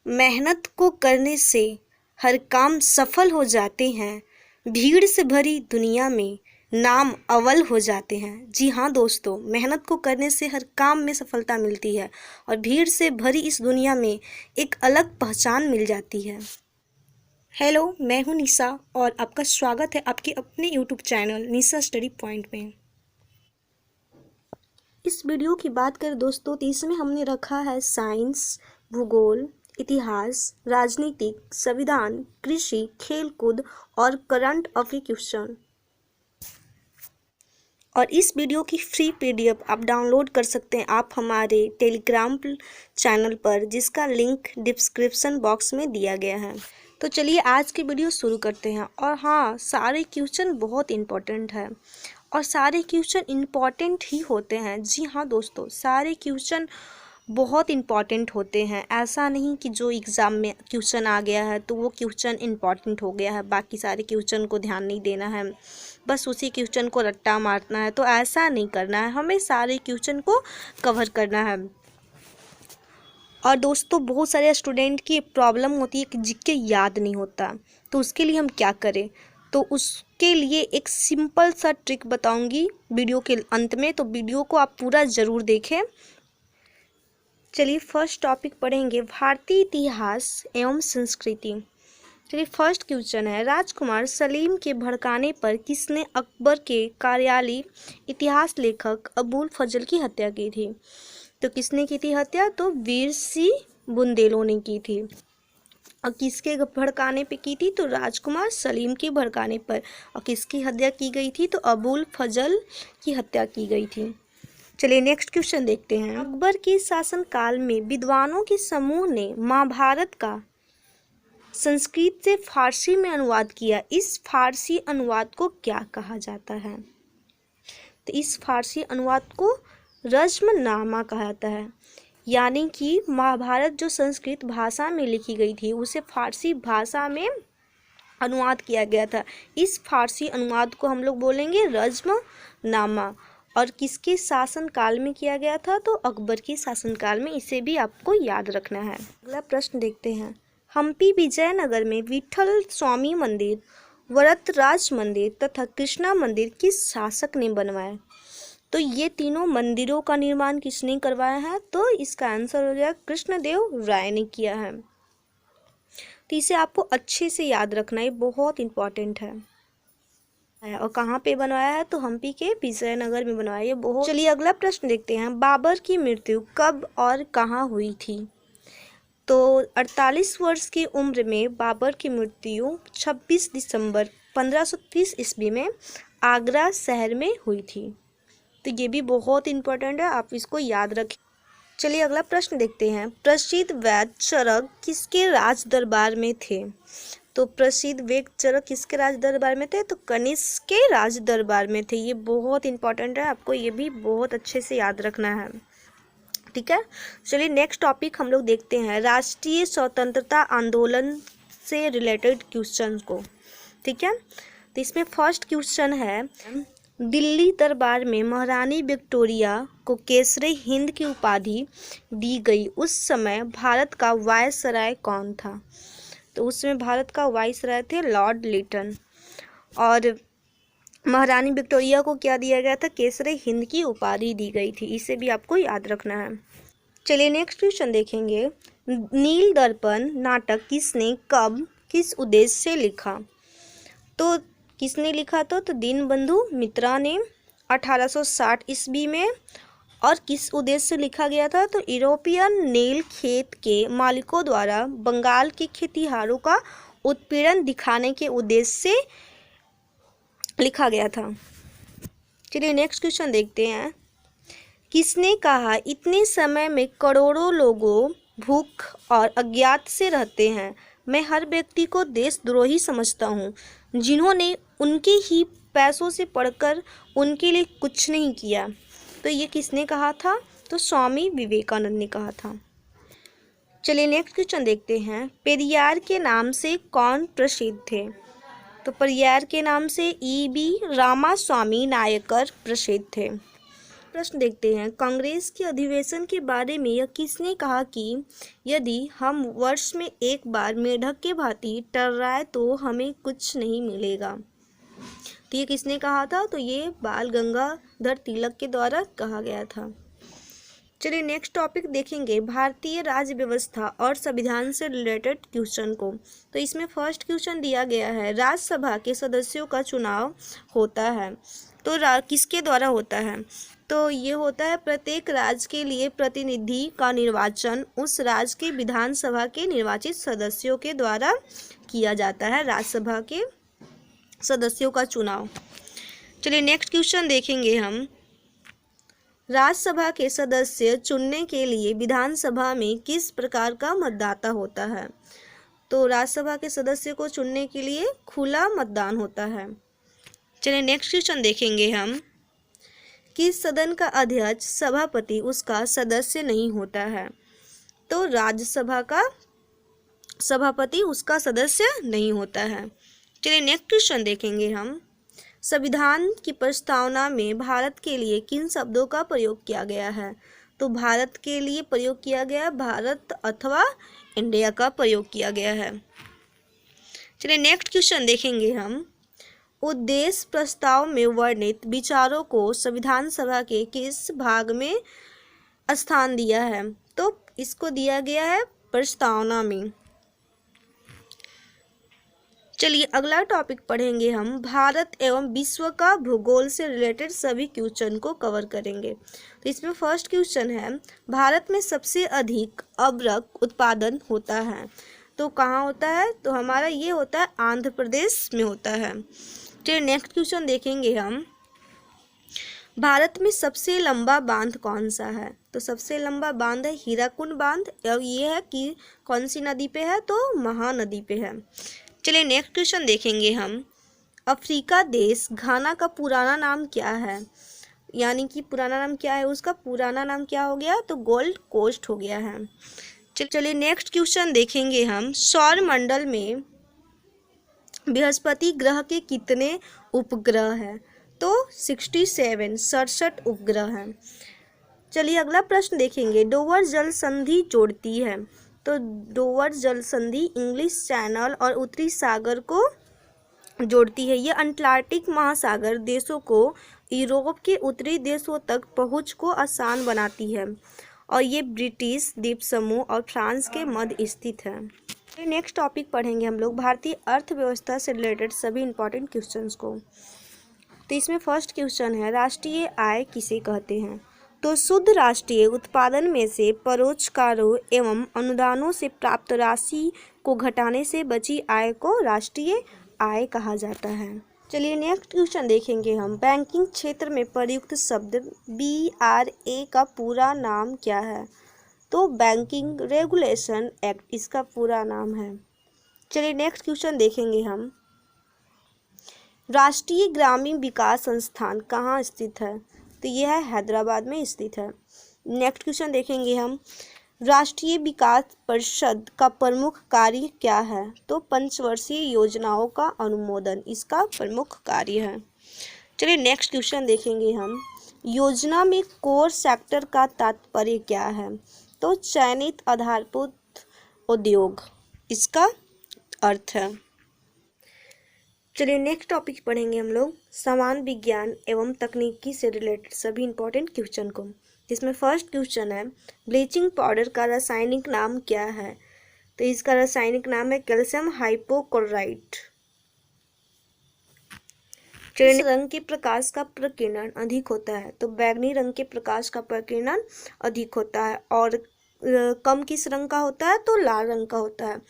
मेहनत को करने से हर काम सफल हो जाते हैं। भीड़ से भरी दुनिया में नाम अव्वल हो जाते हैं। जी हाँ दोस्तों, मेहनत को करने से हर काम में सफलता मिलती है और भीड़ से भरी इस दुनिया में एक अलग पहचान मिल जाती है। हेलो, मैं हूँ निशा और आपका स्वागत है आपके अपने यूट्यूब चैनल निशा स्टडी पॉइंट में। इस वीडियो की बात करें दोस्तों तो इसमें हमने रखा है साइंस, भूगोल, इतिहास, राजनीतिक, संविधान, कृषि, खेलकूद और करंट अफेयर क्वेश्चन। और इस वीडियो की फ्री पीडीएफ आप डाउनलोड कर सकते हैं आप हमारे टेलीग्राम चैनल पर, जिसका लिंक डिस्क्रिप्शन बॉक्स में दिया गया है। तो चलिए आज की वीडियो शुरू करते हैं। और हाँ, सारे क्वेश्चन बहुत इम्पोर्टेंट है और सारे क्वेश्चन इम्पॉर्टेंट ही होते हैं। जी हाँ दोस्तों, सारे क्वेश्चन बहुत इम्पॉर्टेंट होते हैं। ऐसा नहीं कि जो एग्ज़ाम में क्वेश्चन आ गया है तो वो क्वेश्चन इम्पॉर्टेंट हो गया है, बाकी सारे क्वेश्चन को ध्यान नहीं देना है, बस उसी क्वेश्चन को रट्टा मारना है। तो ऐसा नहीं करना है, हमें सारे क्वेश्चन को कवर करना है। और दोस्तों, बहुत सारे स्टूडेंट की प्रॉब्लम होती है कि जिसके याद नहीं होता, तो उसके लिए हम क्या करें? तो उसके लिए एक सिंपल सा ट्रिक बताऊंगी वीडियो के अंत में, तो वीडियो को आप पूरा ज़रूर देखें। चलिए फर्स्ट टॉपिक पढ़ेंगे, भारतीय इतिहास एवं संस्कृति। चलिए फर्स्ट क्वेश्चन है, राजकुमार सलीम के भड़काने पर किसने अकबर के कार्यालय इतिहास लेखक अबुल फजल की हत्या की थी? तो किसने की थी हत्या? तो वीर सिंह बुंदेलों ने की थी। और किसके भड़काने पे की थी? तो राजकुमार सलीम के भड़काने पर। और किसकी हत्या की गई थी? तो अबुल फजल की हत्या की गई थी। चलिए नेक्स्ट क्वेश्चन देखते हैं, अकबर के शासनकाल में विद्वानों के समूह ने महाभारत का संस्कृत से फारसी में अनुवाद किया। इस फारसी अनुवाद को क्या कहा जाता है? तो इस फारसी अनुवाद को रज्मनामा कहा जाता है। यानी कि महाभारत जो संस्कृत भाषा में लिखी गई थी उसे फारसी भाषा में अनुवाद किया गया था। इस फारसी अनुवाद को हम लोग बोलेंगे रज्मनामा। और किसके शासनकाल में किया गया था? तो अकबर के शासनकाल में। इसे भी आपको याद रखना है। अगला प्रश्न देखते हैं, हम्पी विजयनगर में विठल स्वामी मंदिर, वरदराज मंदिर तथा कृष्णा मंदिर किस शासक ने बनवाया? तो ये तीनों मंदिरों का निर्माण किसने करवाया है? तो इसका आंसर हो जाएगा कृष्णदेव राय ने किया है। तो इसे आपको अच्छे से याद रखना, ये बहुत इम्पोर्टेंट है। और कहाँ पे बनवाया है? तो हम्पी के विजयनगर में बनवाया ये बहुत। चलिए अगला प्रश्न देखते हैं, बाबर की मृत्यु कब और कहाँ हुई थी? तो 48 वर्ष की उम्र में बाबर की मृत्यु 26 दिसंबर 1530 ईस्वी में आगरा शहर में हुई थी। तो ये भी बहुत इम्पोर्टेंट है, आप इसको याद रखें। चलिए अगला प्रश्न देखते हैं, प्रसिद्ध वैद्य चरक किसके राज दरबार में थे? तो प्रसिद्ध वैद्य चरक किसके राज दरबार में थे? तो कनिष्क के राज दरबार में थे। ये बहुत इंपॉर्टेंट है, आपको ये भी बहुत अच्छे से याद रखना है। ठीक है, चलिए नेक्स्ट टॉपिक हम लोग देखते हैं, राष्ट्रीय स्वतंत्रता आंदोलन से रिलेटेड क्वेश्चन को। ठीक है, तो इसमें फर्स्ट क्वेश्चन है, दिल्ली दरबार में महारानी विक्टोरिया को केसरे हिंद की उपाधि दी गई, उस समय भारत का वायसराय कौन था? तो उसमें भारत का वायसराय थे लॉर्ड लिटन। और महारानी विक्टोरिया को क्या दिया गया था? केसरे हिंद की उपाधि दी गई थी। इसे भी आपको याद रखना है। चलिए नेक्स्ट क्वेश्चन देखेंगे, नील दर्पण नाटक किसने कब किस उद्देश्य से लिखा? तो किसने लिखा था? तो दीनबंधु मित्रा ने 1860 ईस्वी में। और किस उद्देश्य से लिखा गया था? तो यूरोपियन नील खेत के मालिकों द्वारा बंगाल के खेतिहरों का उत्पीड़न दिखाने के उद्देश्य से लिखा गया था। चलिए नेक्स्ट क्वेश्चन देखते हैं, किसने कहा इतने समय में करोड़ों लोगों भूख और अज्ञात से रहते हैं? मैं हर व्यक्ति को देशद्रोही समझता हूँ जिन्होंने उनके ही पैसों से पढ़कर उनके लिए कुछ नहीं किया। तो ये किसने कहा था? तो स्वामी विवेकानंद ने कहा था। चलिए नेक्स्ट क्वेश्चन देखते हैं, पेरियार के नाम से कौन प्रसिद्ध थे? तो पेरियार के नाम से E.B. रामास्वामी नायकर प्रसिद्ध थे। प्रश्न देखते हैं, कांग्रेस के अधिवेशन के बारे में यह किसने कहा कि यदि हम वर्ष में एक बार मेढक के भांति टर्राए तो हमें कुछ नहीं मिलेगा। तो ये किसने कहा था? तो ये बाल गंगाधर तिलक के द्वारा कहा गया था। चलिए नेक्स्ट टॉपिक देखेंगे, भारतीय राज्य व्यवस्था और संविधान से रिलेटेड क्वेश्चन को। तो इसमें फर्स्ट क्वेश्चन दिया गया है, राज्यसभा के सदस्यों का चुनाव होता है तो किसके द्वारा होता है? तो ये होता है प्रत्येक राज्य के लिए प्रतिनिधि का निर्वाचन उस राज्य के विधानसभा के निर्वाचित सदस्यों के द्वारा किया जाता है, राज्यसभा के सदस्यों का चुनाव। चलिए नेक्स्ट क्वेश्चन देखेंगे हम, राज्यसभा के सदस्य चुनने के लिए विधानसभा में किस प्रकार का मतदाता होता है? तो राज्यसभा के सदस्य को चुनने के लिए खुला मतदान होता है। चलिए नेक्स्ट क्वेश्चन देखेंगे हम, किस सदन का अध्यक्ष सभापति उसका सदस्य नहीं होता है? तो राज्यसभा का सभापति उसका सदस्य नहीं होता है। चलिए नेक्स्ट क्वेश्चन देखेंगे हम, संविधान की प्रस्तावना में भारत के लिए किन शब्दों का प्रयोग किया गया है? तो भारत के लिए प्रयोग किया गया भारत अथवा इंडिया का प्रयोग किया गया है। चलिए नेक्स्ट क्वेश्चन देखेंगे हम, उद्देश्य प्रस्ताव में वर्णित विचारों को संविधान सभा के किस भाग में स्थान दिया है? तो इसको दिया गया है प्रस्तावना में। चलिए अगला टॉपिक पढ़ेंगे हम, भारत एवं विश्व का भूगोल से रिलेटेड सभी क्वेश्चन को कवर करेंगे। तो इसमें फर्स्ट क्वेश्चन है, भारत में सबसे अधिक अबरख उत्पादन होता है तो कहाँ होता है? तो हमारा ये होता है आंध्र प्रदेश में होता है। चलिए नेक्स्ट क्वेश्चन देखेंगे हम, भारत में सबसे लंबा बांध कौन सा है? तो सबसे लंबा बांध है हीराकुंड बांध, और ये है कि कौन सी नदी पे है? तो महानदी पे है। चलिए नेक्स्ट क्वेश्चन देखेंगे हम, अफ्रीका देश घाना का पुराना नाम क्या है? यानी कि पुराना नाम क्या है उसका? पुराना नाम क्या हो गया? तो गोल्ड कोस्ट हो गया है। चलिए नेक्स्ट क्वेश्चन देखेंगे हम, सौर मंडल में बृहस्पति ग्रह के कितने उपग्रह हैं? तो 67 उपग्रह हैं। चलिए अगला प्रश्न देखेंगे, डोवर जल संधि जोड़ती है। तो डोवर जल संधि इंग्लिश चैनल और उत्तरी सागर को जोड़ती है। यह अंटार्कटिक महासागर देशों को यूरोप के उत्तरी देशों तक पहुंच को आसान बनाती है और ये ब्रिटिश द्वीप समूह और फ्रांस के मध्य स्थित है। नेक्स्ट टॉपिक पढ़ेंगे हम लोग, भारतीय अर्थव्यवस्था से रिलेटेड सभी इंपॉर्टेंट क्वेश्चंस को। तो इसमें फर्स्ट क्वेश्चन है, राष्ट्रीय आय किसे कहते हैं? तो शुद्ध राष्ट्रीय उत्पादन में से परोक्ष करों एवं अनुदानों से प्राप्त राशि को घटाने से बची आय को राष्ट्रीय आय कहा जाता है। चलिए नेक्स्ट क्वेश्चन देखेंगे हम, बैंकिंग क्षेत्र में प्रयुक्त शब्द BRA का पूरा नाम क्या है? तो बैंकिंग रेगुलेशन एक्ट इसका पूरा नाम है। चलिए नेक्स्ट क्वेश्चन देखेंगे हम, राष्ट्रीय ग्रामीण विकास संस्थान कहाँ स्थित है? तो यह है हैदराबाद में स्थित है। नेक्स्ट क्वेश्चन देखेंगे हम, राष्ट्रीय विकास परिषद का प्रमुख कार्य क्या है? तो पंचवर्षीय योजनाओं का अनुमोदन इसका प्रमुख कार्य है। चलिए नेक्स्ट क्वेश्चन देखेंगे हम, योजना में कोर सेक्टर का तात्पर्य क्या है? तो चयनित आधारभूत उद्योग इसका अर्थ है। चलिए नेक्स्ट टॉपिक पढ़ेंगे हम लोग, समान विज्ञान एवं तकनीकी से रिलेटेड सभी इंपॉर्टेंट क्वेश्चन को। जिसमें फर्स्ट क्वेश्चन है, ब्लीचिंग पाउडर का रासायनिक नाम क्या है? तो इसका रासायनिक नाम है कैल्शियम हाइपोक्लोराइट। किस रंग के प्रकाश का प्रकीर्णन अधिक होता है? तो बैंगनी रंग के प्रकाश का प्रकीर्णन अधिक होता है। और कम किस रंग का होता है? तो लाल रंग का होता है।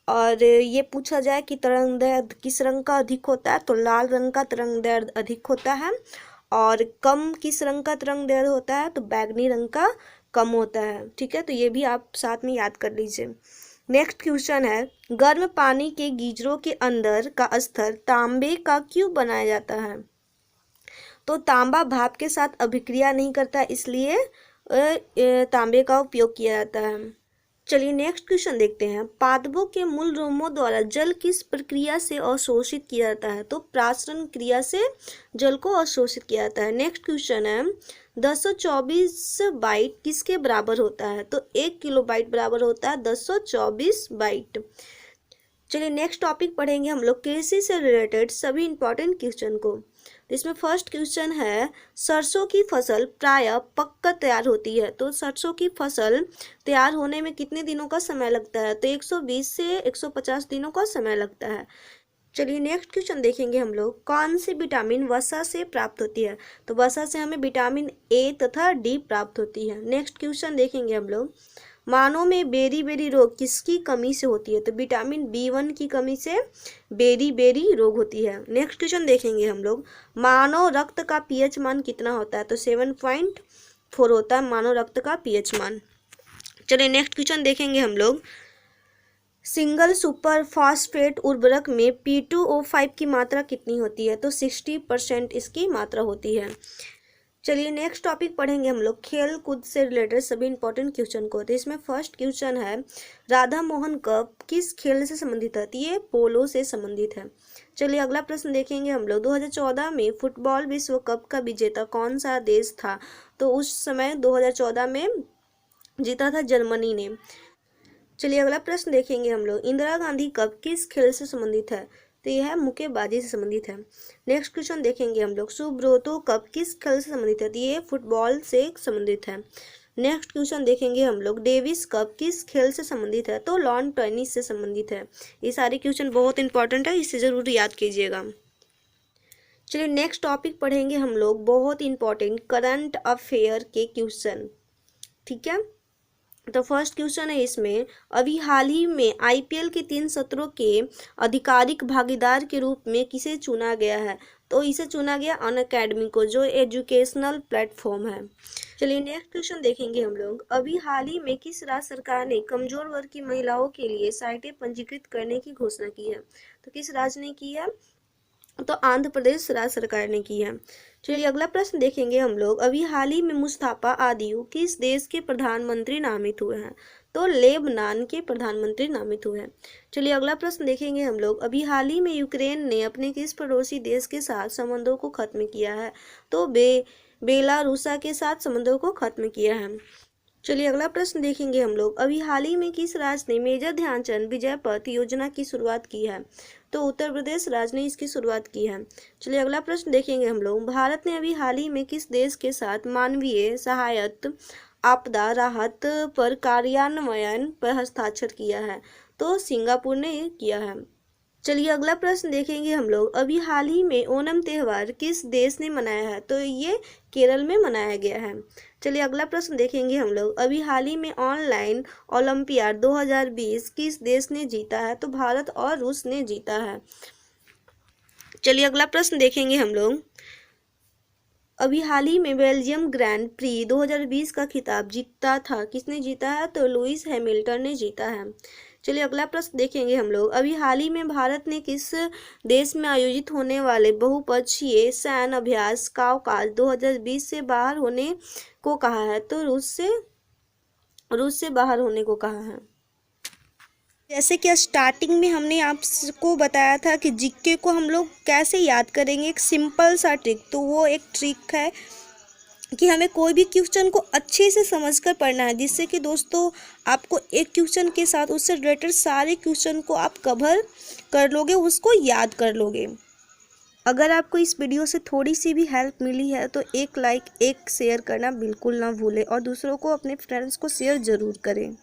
और ये पूछा जाए कि तरंगदैर्घ्य किस रंग का अधिक होता है? तो लाल रंग का तरंगदैर्घ्य अधिक होता है। और कम किस रंग का तरंगदैर्घ्य होता है? तो बैंगनी रंग का कम होता है। ठीक है, तो ये भी आप साथ में याद कर लीजिए। नेक्स्ट क्वेश्चन है, गर्म पानी के गीजरों के अंदर का स्तर तांबे का क्यों बनाया जाता है? तो तांबा भाप के साथ अभिक्रिया नहीं करता, इसलिए तांबे का उपयोग किया जाता है। चलिए नेक्स्ट क्वेश्चन देखते हैं। पादपों के मूल रोमों द्वारा जल किस प्रक्रिया से अवशोषित किया जाता है? तो प्रासरण क्रिया से जल को अवशोषित किया जाता है। नेक्स्ट क्वेश्चन है 1024 बाइट किसके बराबर होता है? तो 1 किलोबाइट बराबर होता है 1024 बाइट। चलिए नेक्स्ट टॉपिक पढ़ेंगे हम लोग कृषि से रिलेटेड सभी इंपॉर्टेंट क्वेश्चन को। तो इसमें फर्स्ट क्वेश्चन है सरसों की फसल प्रायः पककर तैयार होती है, तो सरसों की फसल तैयार होने में कितने दिनों का समय लगता है? तो 120 से 150 दिनों का समय लगता है। चलिए नेक्स्ट क्वेश्चन देखेंगे हम लोग कौन सी विटामिन वसा से प्राप्त होती है? तो वसा से हमें विटामिन ए तथा डी प्राप्त होती है। नेक्स्ट क्वेश्चन देखेंगे हम लोग मानव में बेरी रोग किसकी कमी से होती है? तो विटामिन B1 की कमी से बेरी रोग होती है। नेक्स्ट क्वेश्चन देखेंगे हम लोग मानव रक्त का पीएच मान कितना होता है? तो 7.4 होता है मानव रक्त का पीएच मान। चलिए नेक्स्ट क्वेश्चन देखेंगे हम लोग सिंगल सुपर फॉस्फेट उर्वरक में P2O5 की मात्रा कितनी होती है? तो 60% इसकी मात्रा होती है। चलिए नेक्स्ट टॉपिक पढ़ेंगे हम लोग खेल कूद से रिलेटेड सभी इंपॉर्टेंट क्वेश्चन को। तो इसमें फर्स्ट क्वेश्चन है राधा मोहन कप किस खेल से संबंधित है? तो ये पोलो से संबंधित है। चलिए अगला प्रश्न देखेंगे हम लोग 2014 में फुटबॉल विश्व कप का विजेता कौन सा देश था? तो उस समय 2014 में जीता था जर्मनी ने। चलिए अगला प्रश्न देखेंगे हम लोग इंदिरा गांधी कप किस खेल से संबंधित है? तो यह मुक्केबाजी से संबंधित है। नेक्स्ट क्वेश्चन देखेंगे हम लोग सुब्रतो कप किस खेल से संबंधित है? तो ये फुटबॉल से संबंधित है। नेक्स्ट क्वेश्चन देखेंगे हम लोग डेविस कप किस खेल से संबंधित है? तो लॉन टेनिस से संबंधित है। ये सारे क्वेश्चन बहुत इंपॉर्टेंट है, इसे जरूर याद कीजिएगा। चलिए नेक्स्ट टॉपिक पढ़ेंगे हम लोग बहुत इंपॉर्टेंट करंट अफेयर के क्वेश्चन। ठीक है, तो फर्स्ट क्वेश्चन है इसमें अभी हाल ही में आईपीएल के 3 सत्रों के आधिकारिक भागीदार के रूप में किसे चुना गया है? तो इसे चुना गया अनअकैडमी को, जो एजुकेशनल प्लेटफॉर्म है। चलिए नेक्स्ट क्वेश्चन देखेंगे हम लोग अभी हाल ही में किस राज्य सरकार ने कमजोर वर्ग की महिलाओं के लिए साइटें पंजीकृत करने की घोषणा की है? तो किस राज्य ने की है? तो आंध्र प्रदेश राज्य सरकार ने की है। चलिए अगला प्रश्न देखेंगे हम लोग अभी हाल ही में मुस्तफा आदिव किस देश के प्रधानमंत्री नामित हुए हैं? तो लेबनान के प्रधानमंत्री नामित हुए हैं। चलिए अगला प्रश्न देखेंगे हम लोग अभी हाल ही में यूक्रेन ने अपने किस पड़ोसी देश के साथ संबंधों को खत्म किया है? तो बेलारूसा के साथ संबंधों को खत्म किया है। चलिए अगला प्रश्न देखेंगे हम लोग अभी हाल ही में किस राज्य ने मेजर ध्यानचंद विजय पथ योजना की शुरुआत की है? तो उत्तर प्रदेश राज्य ने इसकी शुरुआत की है। चलिए अगला प्रश्न देखेंगे हम लोग भारत ने अभी हाल ही में किस देश के साथ मानवीय सहायता आपदा राहत पर कार्यान्वयन पर हस्ताक्षर किया है? तो सिंगापुर ने किया है। चलिए अगला प्रश्न देखेंगे हम लोग अभी हाल ही में ओणम त्यौहार किस देश ने मनाया है? तो ये केरल में मनाया गया है। चलिए अगला प्रश्न देखेंगे हम लोग अभी हाल ही में ऑनलाइन ओलंपियाड 2020 किस देश ने जीता है? तो भारत और रूस ने जीता है। चलिए अगला प्रश्न देखेंगे हम लोग अभी हाल ही में बेल्जियम ग्रैंड प्री 2020 का खिताब जीता था, किसने जीता है? तो लुइस हैमिल्टन ने जीता है। चलिए अगला प्रश्न देखेंगे हम लोग अभी हाल ही में भारत ने किस देश में आयोजित होने वाले बहुपक्षीय सैन्य अभ्यास काउकाज 2020 से बाहर होने को कहा है? तो रूस से बाहर होने को कहा है। जैसे कि स्टार्टिंग में हमने आपको बताया था कि जीके को हम लोग कैसे याद करेंगे, एक सिंपल सा ट्रिक। तो वो एक ट्रिक है कि हमें कोई भी क्वेश्चन को अच्छे से समझकर पढ़ना है, जिससे कि दोस्तों आपको एक क्वेश्चन के साथ उससे रिलेटेड सारे क्वेश्चन को आप कवर कर लोगे, उसको याद कर लोगे। अगर आपको इस वीडियो से थोड़ी सी भी हेल्प मिली है तो एक लाइक एक शेयर करना बिल्कुल ना भूलें और दूसरों को अपने फ्रेंड्स को शेयर ज़रूर करें।